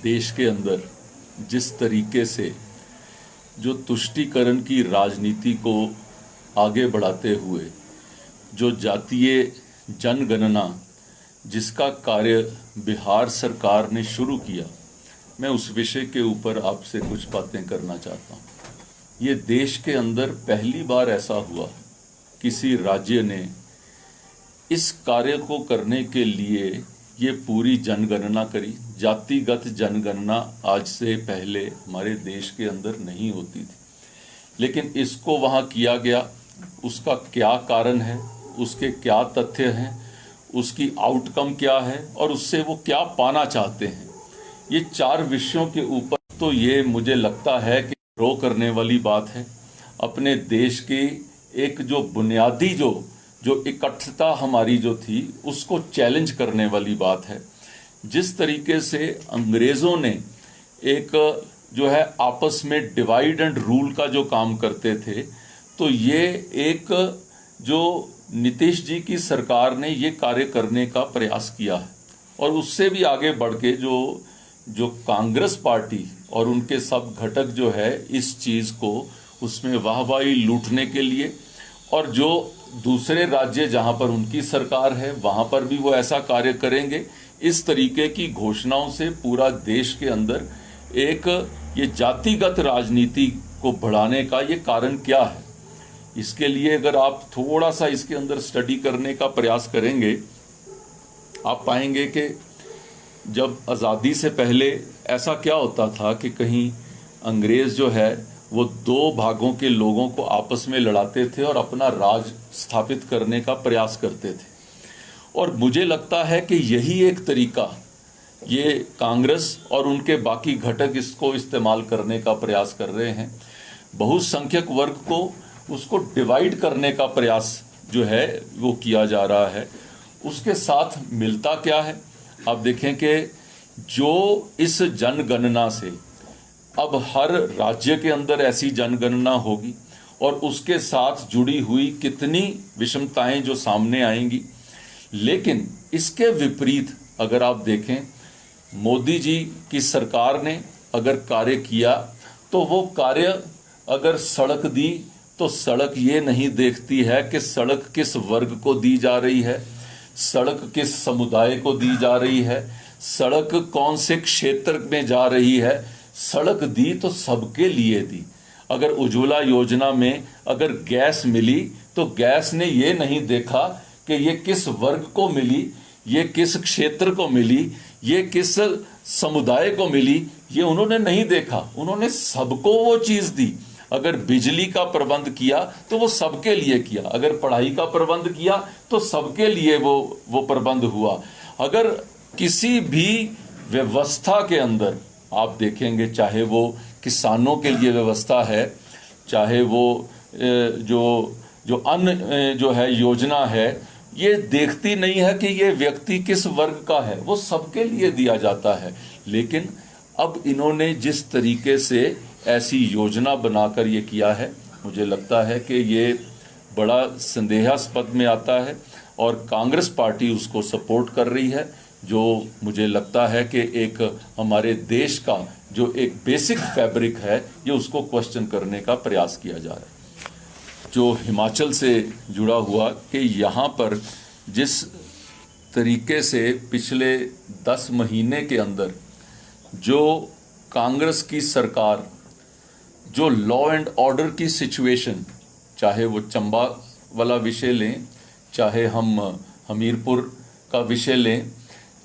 देश के अंदर जिस तरीके से जो तुष्टीकरण की राजनीति को आगे बढ़ाते हुए जो जातीय जनगणना जिसका कार्य बिहार सरकार ने शुरू किया, मैं उस विषय के ऊपर आपसे कुछ बातें करना चाहता हूँ। ये देश के अंदर पहली बार ऐसा हुआ किसी राज्य ने इस कार्य को करने के लिए ये पूरी जनगणना करी। जातिगत जनगणना आज से पहले हमारे देश के अंदर नहीं होती थी, लेकिन इसको वहाँ किया गया। उसका क्या कारण है, उसके क्या तथ्य हैं, उसकी आउटकम क्या है और उससे वो क्या पाना चाहते हैं, ये 4 विषयों के ऊपर तो ये मुझे लगता है कि रो करने वाली बात है। अपने देश की एक जो बुनियादी जो इकट्ठता हमारी जो थी उसको चैलेंज करने वाली बात है। जिस तरीके से अंग्रेज़ों ने एक जो है आपस में डिवाइड एंड रूल का जो काम करते थे, तो ये एक जो नीतीश जी की सरकार ने ये कार्य करने का प्रयास किया है। और उससे भी आगे बढ़ के जो कांग्रेस पार्टी और उनके सब घटक जो है इस चीज़ को उसमें वाहवाही लूटने के लिए, और जो दूसरे राज्य जहां पर उनकी सरकार है वहां पर भी वो ऐसा कार्य करेंगे, इस तरीके की घोषणाओं से पूरा देश के अंदर एक ये जातिगत राजनीति को बढ़ाने का ये कारण क्या है। इसके लिए अगर आप थोड़ा सा इसके अंदर स्टडी करने का प्रयास करेंगे, आप पाएंगे कि जब आज़ादी से पहले ऐसा क्या होता था कि कहीं अंग्रेज़ जो है वो 2 भागों के लोगों को आपस में लड़ाते थे और अपना राज स्थापित करने का प्रयास करते थे। और मुझे लगता है कि यही एक तरीका ये कांग्रेस और उनके बाकी घटक इसको इस्तेमाल करने का प्रयास कर रहे हैं। बहुसंख्यक वर्ग को उसको डिवाइड करने का प्रयास जो है वो किया जा रहा है। उसके साथ मिलता क्या है, आप देखें कि जो इस जनगणना से अब हर राज्य के अंदर ऐसी जनगणना होगी और उसके साथ जुड़ी हुई कितनी विषमताएं जो सामने आएंगी। लेकिन इसके विपरीत अगर आप देखें, मोदी जी की सरकार ने अगर कार्य किया तो वो कार्य अगर सड़क दी तो सड़क ये नहीं देखती है कि सड़क किस वर्ग को दी जा रही है, सड़क किस समुदाय को दी जा रही है, सड़क कौन से क्षेत्र में जा रही है। सड़क दी तो सबके लिए दी। अगर उज्ज्वला योजना में अगर गैस मिली तो गैस ने ये नहीं देखा कि ये किस वर्ग को मिली, ये किस क्षेत्र को मिली, ये किस समुदाय को मिली, ये उन्होंने नहीं देखा। उन्होंने सबको वो चीज़ दी। अगर बिजली का प्रबंध किया तो वो सबके लिए किया, अगर पढ़ाई का प्रबंध किया तो सबके लिए वो प्रबंध हुआ। अगर किसी भी व्यवस्था के अंदर आप देखेंगे, चाहे वो किसानों के लिए व्यवस्था है, चाहे वो जो अन्य जो है योजना है, ये देखती नहीं है कि ये व्यक्ति किस वर्ग का है, वो सबके लिए दिया जाता है। लेकिन अब इन्होंने जिस तरीके से ऐसी योजना बनाकर ये किया है, मुझे लगता है कि ये बड़ा संदेहास्पद में आता है और कांग्रेस पार्टी उसको सपोर्ट कर रही है, जो मुझे लगता है कि एक हमारे देश का जो एक बेसिक फैब्रिक है ये उसको क्वेश्चन करने का प्रयास किया जा रहा है। जो हिमाचल से जुड़ा हुआ कि यहाँ पर जिस तरीके से पिछले 10 महीने के अंदर जो कांग्रेस की सरकार जो लॉ एंड ऑर्डर की सिचुएशन, चाहे वो चंबा वाला विषय लें, चाहे हम हमीरपुर का विषय लें,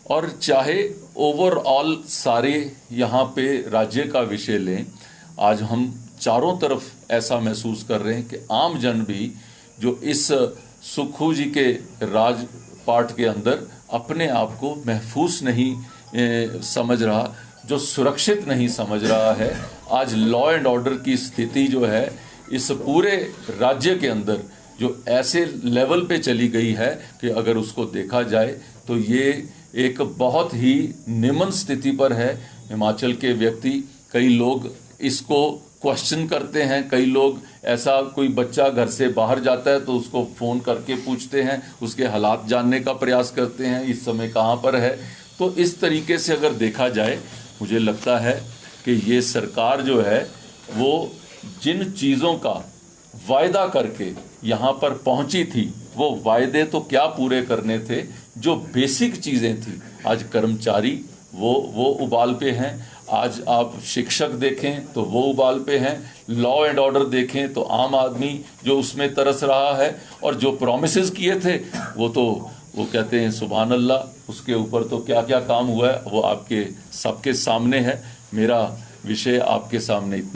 और चाहे ओवरऑल सारे यहाँ पे राज्य का विषय लें, आज हम चारों तरफ ऐसा महसूस कर रहे हैं कि आम जन भी जो इस सुक्खू जी के राजपाट के अंदर अपने आप को महफूज नहीं समझ रहा, जो सुरक्षित नहीं समझ रहा है। आज लॉ एंड ऑर्डर की स्थिति जो है इस पूरे राज्य के अंदर जो ऐसे लेवल पे चली गई है कि अगर उसको देखा जाए तो ये एक बहुत ही निम्न स्थिति पर है। हिमाचल के व्यक्ति, कई लोग इसको क्वेश्चन करते हैं, कई लोग ऐसा कोई बच्चा घर से बाहर जाता है तो उसको फ़ोन करके पूछते हैं, उसके हालात जानने का प्रयास करते हैं, इस समय कहाँ पर है। तो इस तरीके से अगर देखा जाए मुझे लगता है कि ये सरकार जो है वो जिन चीज़ों का वायदा करके यहाँ पर पहुँची थी, वो वायदे तो क्या पूरे करने थे, जो बेसिक चीज़ें थी। आज कर्मचारी वो उबाल पे हैं, आज आप शिक्षक देखें तो वो उबाल पे हैं, लॉ एंड ऑर्डर देखें तो आम आदमी जो उसमें तरस रहा है, और जो प्रॉमिसेस किए थे वो कहते हैं सुभान अल्लाह, उसके ऊपर तो क्या क्या काम हुआ है वो आपके सबके सामने है। मेरा विषय आपके सामने